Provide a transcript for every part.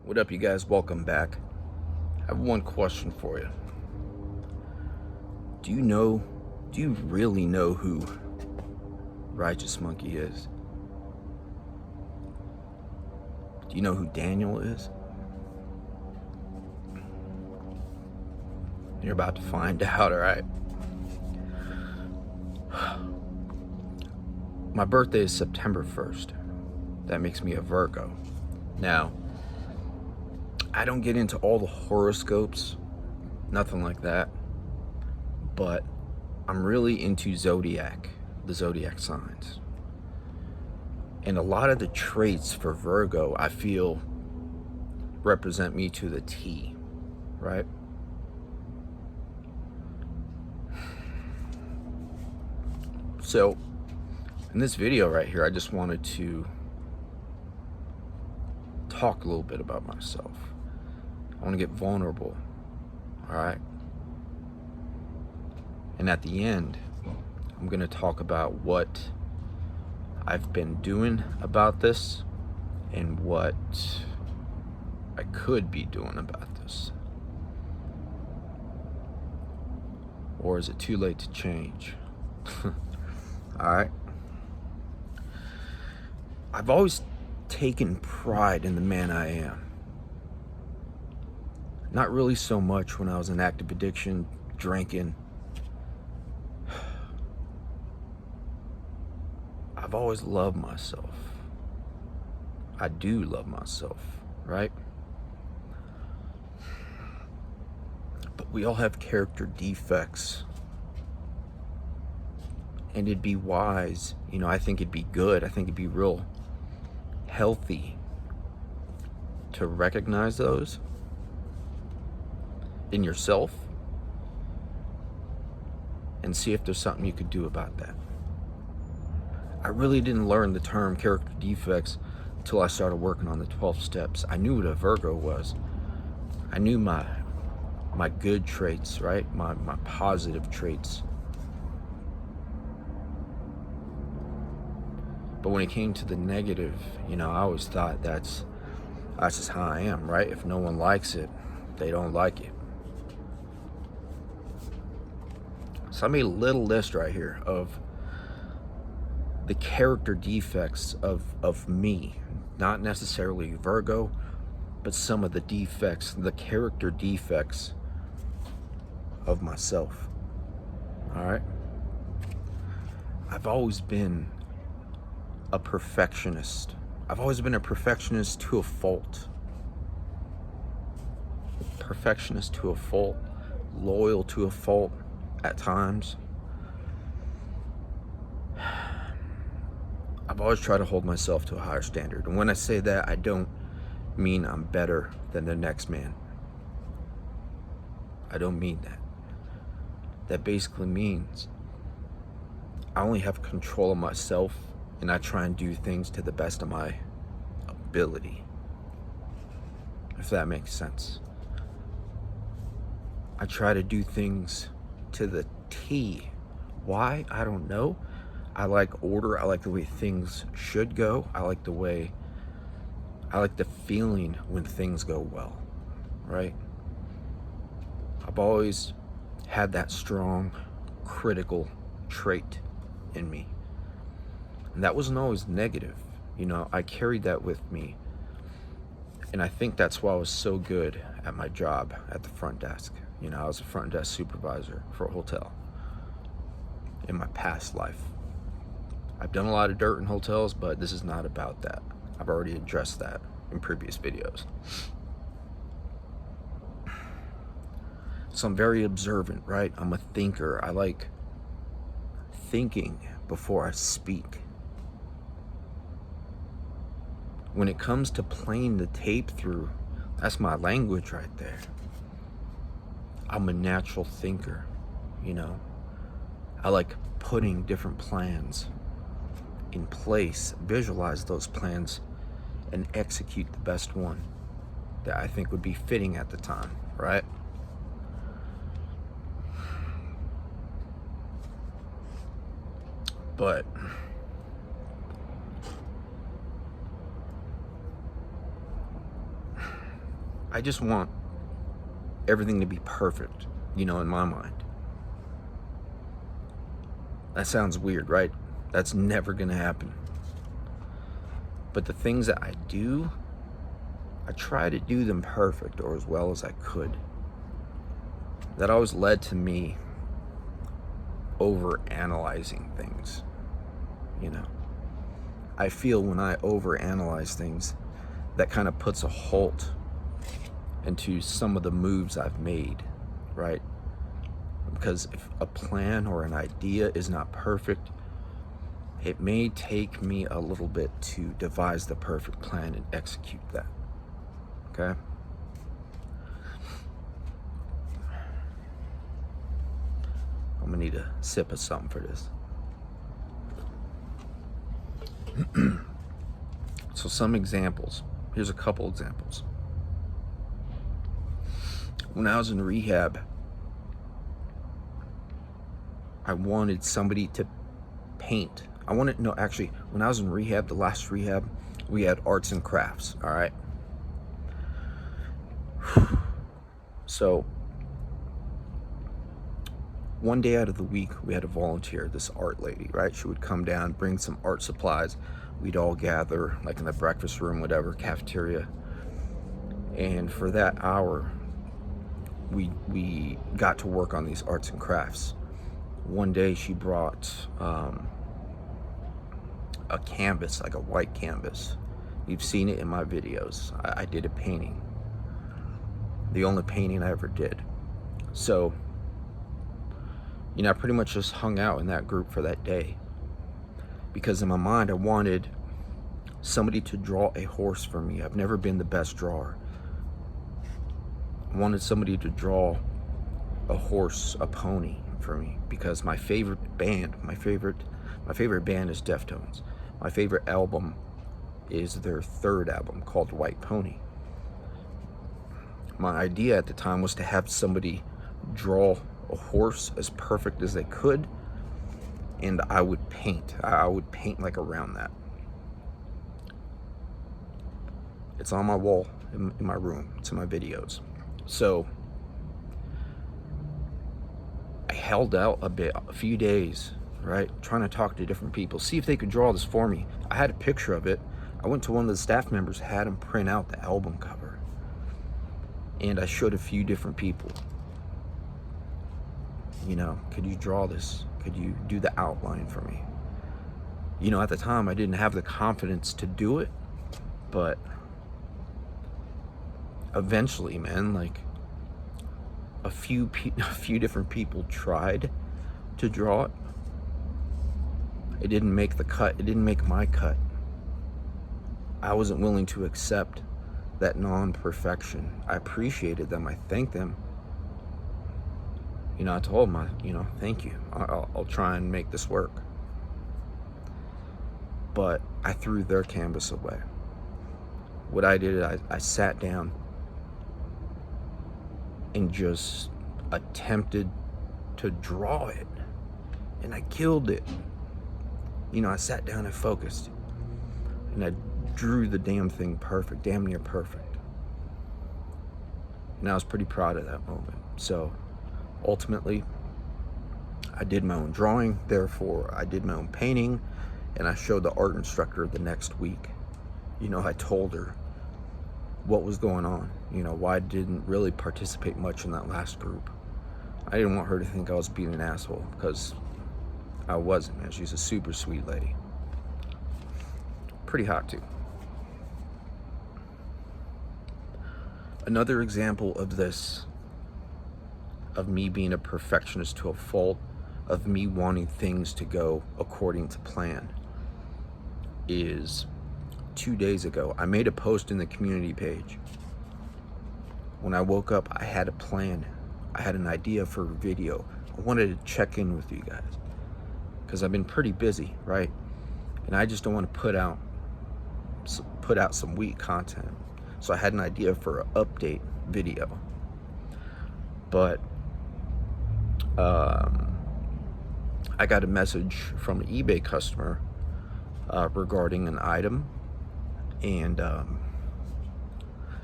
What up, you guys? Welcome back. I have one question for you. Do you really know who Righteous Monkey is? Do you know who Daniel is? You're about to find out, alright? My birthday is September 1st. That makes me a Virgo. Now, I don't get into all the horoscopes, nothing like that, but I'm really into Zodiac, the Zodiac signs. And a lot of the traits for Virgo, I feel, represent me to the T, right? So, in this video right here, I just wanted to talk a little bit about myself. I want to get vulnerable, all right? And at the end, I'm going to talk about what I've been doing about this and what I could be doing about this. Or is it too late to change? All right. I've always taken pride in the man I am. Not really so much when I was in active addiction, drinking. I've always loved myself. I do love myself, right? But we all have character defects. And it'd be wise, I think it'd be good, I think it'd be real healthy to recognize those in yourself and see if there's something you could do about that. I really didn't learn the term character defects until I started working on the 12 steps. I knew what a Virgo was. I knew my good traits, right? My positive traits. But when it came to the negative, I always thought that's just how I am, right? If no one likes it, they don't like it. So I made a little list right here of the character defects of me, not necessarily Virgo, but some of the defects, the character defects of myself. All right? I've always been a perfectionist. I've always been a perfectionist to a fault. Perfectionist to a fault, loyal to a fault at times. I've always tried to hold myself to a higher standard. And when I say that, I don't mean I'm better than the next man. I don't mean that. That basically means I only have control of myself, and I try and do things to the best of my ability, if that makes sense. I try to do things to the T. Why? I don't know. I like order. I like the way things should go. I like the feeling when things go well, right? I've always had that strong critical trait in me. And that wasn't always negative. I carried that with me. And I think that's why I was so good at my job at the front desk. I was a front desk supervisor for a hotel in my past life. I've done a lot of dirt in hotels, but this is not about that. I've already addressed that in previous videos. So I'm very observant, right? I'm a thinker. I like thinking before I speak. When it comes to playing the tape through, that's my language right there. I'm a natural thinker, I like putting different plans in place, visualize those plans, and execute the best one that I think would be fitting at the time, right? But I just want everything to be perfect, in my mind. That sounds weird, right? That's never gonna happen. But the things that I do, I try to do them perfect or as well as I could. That always led to me over analyzing things. I feel when I over analyze things, that kind of puts a halt into some of the moves I've made, right? Because if a plan or an idea is not perfect, it may take me a little bit to devise the perfect plan and execute that. Okay? I'm gonna need a sip of something for this. So some examples. Here's a couple examples. When I was in rehab, I wanted somebody to paint. When I was in rehab, the last rehab, we had arts and crafts, all right? So, one day out of the week, we had a volunteer, this art lady, right? She would come down, bring some art supplies. We'd all gather, like in the breakfast room, whatever, cafeteria. And for that hour, we got to work on these arts and crafts. One day she brought a canvas, like a white canvas. You've seen it in my videos. I did a painting. The only painting I ever did. So, I pretty much just hung out in that group for that day. Because in my mind, I wanted somebody to draw a horse for me. I've never been the best drawer. I wanted somebody to draw a horse, a pony for me, because my favorite band is Deftones. My favorite album is their third album called White Pony. My idea at the time was to have somebody draw a horse as perfect as they could, and I would paint like around that. It's on my wall in my room. It's in my videos. So I held out a few days, right? Trying to talk to different people, see if they could draw this for me. I had a picture of it. I went to one of the staff members, had him print out the album cover. And I showed a few different people. Could you draw this? Could you do the outline for me? At the time, I didn't have the confidence to do it, but eventually, man, like a few different people tried to draw it. It didn't make the cut. It didn't make my cut. I wasn't willing to accept that non-perfection. I appreciated them. I thanked them. I told them, thank you. I'll try and make this work. But I threw their canvas away. What I did, I sat down and just attempted to draw it. And I killed it. I sat down and focused. And I drew the damn thing perfect, damn near perfect. And I was pretty proud of that moment. So ultimately, I did my own drawing, therefore I did my own painting, and I showed the art instructor the next week. I told her what was going on, why I didn't really participate much in that last group. I didn't want her to think I was being an asshole, because I wasn't, man. She's a super sweet lady. Pretty hot, too. Another example of this, of me being a perfectionist to a fault, of me wanting things to go according to plan, is 2 days ago. I made a post in the community page. When I woke up, I had a plan. I had an idea for a video. I wanted to check in with you guys because I've been pretty busy, right? And I just don't want to put out some weak content. So I had an idea for an update video. But I got a message from an eBay customer regarding an item, and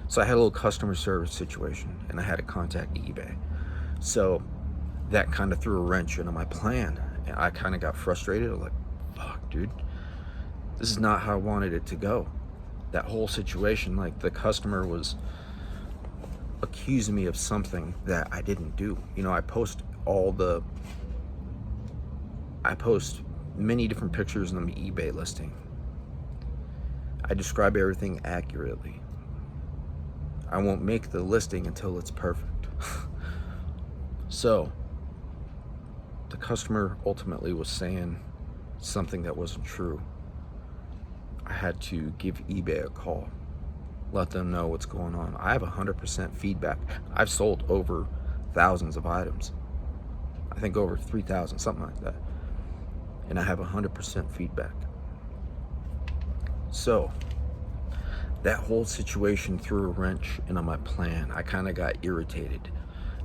So I had a little customer service situation, and I had to contact eBay. So that kind of threw a wrench into my plan, and I kind of got frustrated. I was like, fuck, dude, this is not how I wanted it to go. That whole situation, like, the customer was accusing me of something that I didn't do. You know, I post many different pictures on the eBay listing. I describe everything accurately. I won't make the listing until it's perfect. So the customer ultimately was saying something that wasn't true. I had to give eBay a call, let them know what's going on. I have 100% feedback. I've sold over thousands of items. I think over 3,000, something like that. And I have 100% feedback. So that whole situation threw a wrench into my plan. I kind of got irritated.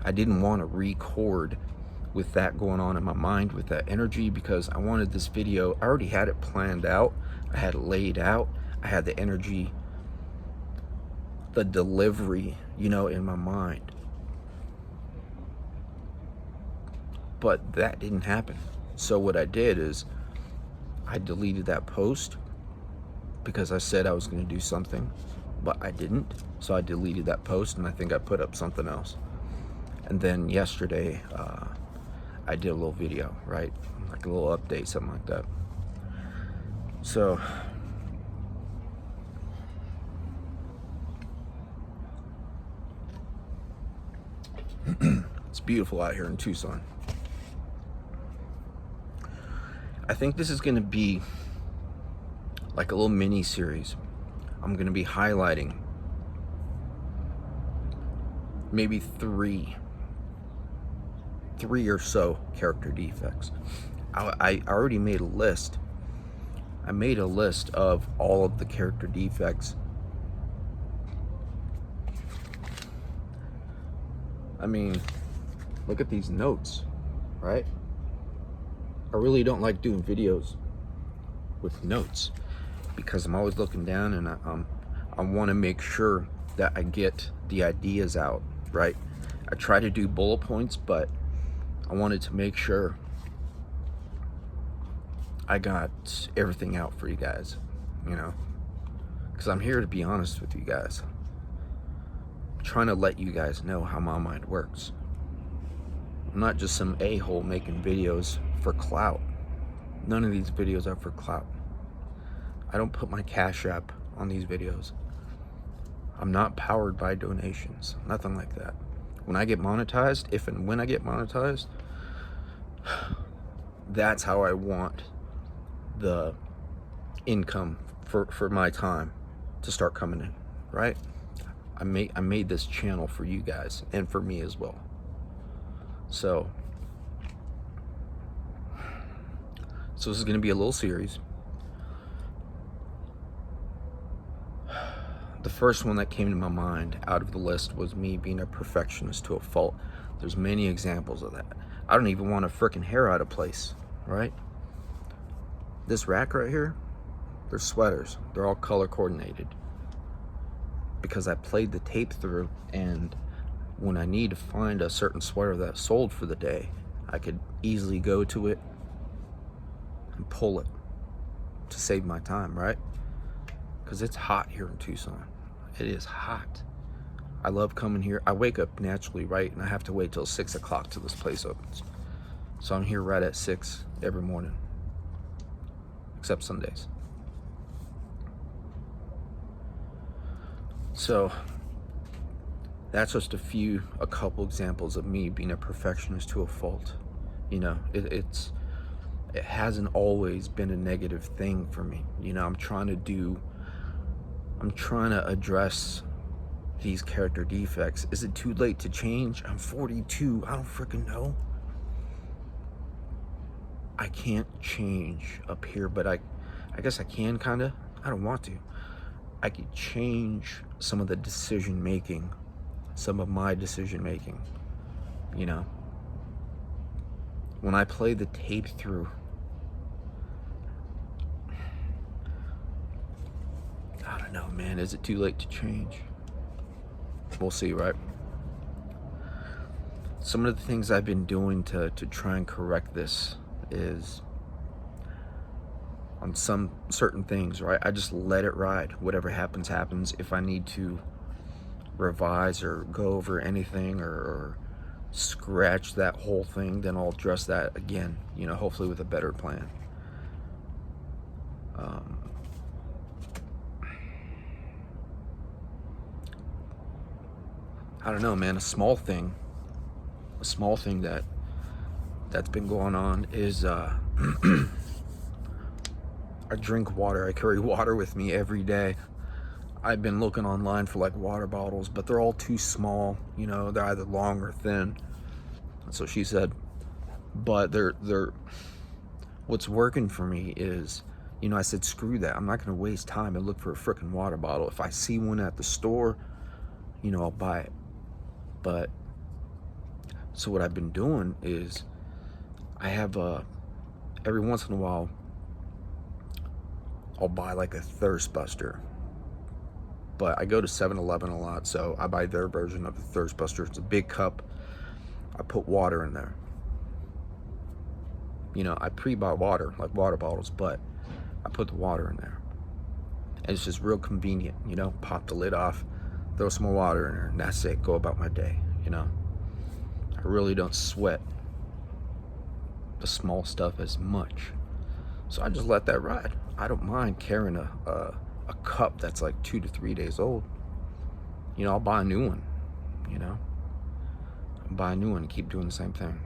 I didn't want to record with that going on in my mind, with that energy, because I wanted this video. I already had it planned out. I had it laid out. I had the energy, the delivery, you know, in my mind. But that didn't happen. So what I did is I deleted that post, because I said I was going to do something, but I didn't. So I deleted that post, and I think I put up something else. And then yesterday, I did a little video, right? Like a little update, something like that. So it's beautiful out here in Tucson. I think this is going to be like a little mini series. I'm going to be highlighting maybe three or so character defects. I already made a list. I made a list of all of the character defects. I mean, look at these notes, right? I really don't like doing videos with notes, because I'm always looking down, and I want to make sure that I get the ideas out, right? I try to do bullet points, but I wanted to make sure I got everything out for you guys, you know, because I'm here to be honest with you guys. I'm trying to let you guys know how my mind works. I'm not just some a-hole making videos for clout. None of these videos are for clout. I don't put my Cash App on these videos. I'm not powered by donations, nothing like that. When I get monetized, if and when I get monetized, that's how I want the income for my time to start coming in, right? I made this channel for you guys and for me as well. So this is going to be a little series. The first one that came to my mind out of the list was me being a perfectionist to a fault. There's many examples of that. I don't even want a freaking hair out of place, right? This rack right here, they're sweaters. They're all color coordinated, because I played the tape through, and when I need to find a certain sweater that sold for the day, I could easily go to it and pull it to save my time, right? Because it's hot here in Tucson. It is hot. I love coming here. I wake up naturally, right? And I have to wait till 6 o'clock till this place opens. So I'm here right at 6 every morning, except Sundays. So that's just a couple examples of me being a perfectionist to a fault. You know, it hasn't always been a negative thing for me. You know, I'm trying to address these character defects. Is it too late to change? I'm 42. I don't freaking know. I can't change up here, but I guess I can, kind of. I don't want to. I could change some of the decision making, some of my decision making, you know. When I play the tape through, I don't know, man, is it too late to change? we'll see, right? Some of the things I've been doing to try and correct this is, on some certain things, right, I just let it ride. Whatever happens, happens. If I need to revise or go over anything or scratch that whole thing, then I'll address that again, you know, hopefully with a better plan. I don't know, man, a small thing that's been going on is I drink water. I carry water with me every day. I've been looking online for like water bottles, but they're all too small, you know, they're either long or thin. So she said, but they're what's working for me is, you know, I said, screw that. I'm not going to waste time and look for a freaking water bottle. If I see one at the store, you know, I'll buy it. But so what I've been doing is I have every once in a while I'll buy like a thirst buster. But I go to 7-Eleven a lot, so I buy their version of the thirst buster. It's a big cup. I put water in there. You know, I pre-buy water, like water bottles, but I put the water in there. And it's just real convenient, you know, pop the lid off, throw some more water in there, and that's it, go about my day, you know. I really don't sweat the small stuff as much. So I just let that ride. I don't mind carrying a cup that's like 2 to 3 days old. You know, I'll buy a new one, you know. I'll buy a new one and keep doing the same thing.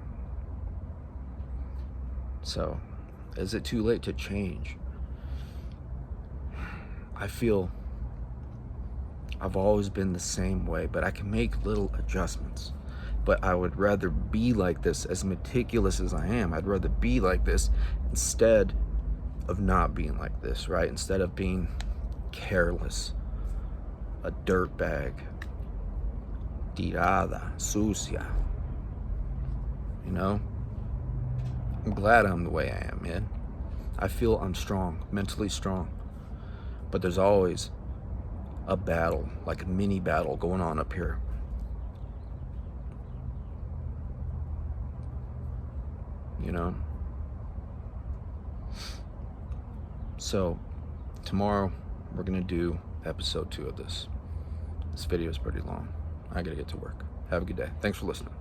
So, is it too late to change? I feel I've always been the same way, but I can make little adjustments. But I would rather be like this, as meticulous as I am. I'd rather be like this instead of not being like this, right? Instead of being careless, a dirtbag, tirada, sucia, you know? I'm glad I'm the way I am, man. I feel I'm strong, mentally strong. But there's always a battle, like a mini battle going on up here. You know? So, tomorrow we're gonna do episode 2 of this. This video is pretty long. I gotta get to work. Have a good day. Thanks for listening.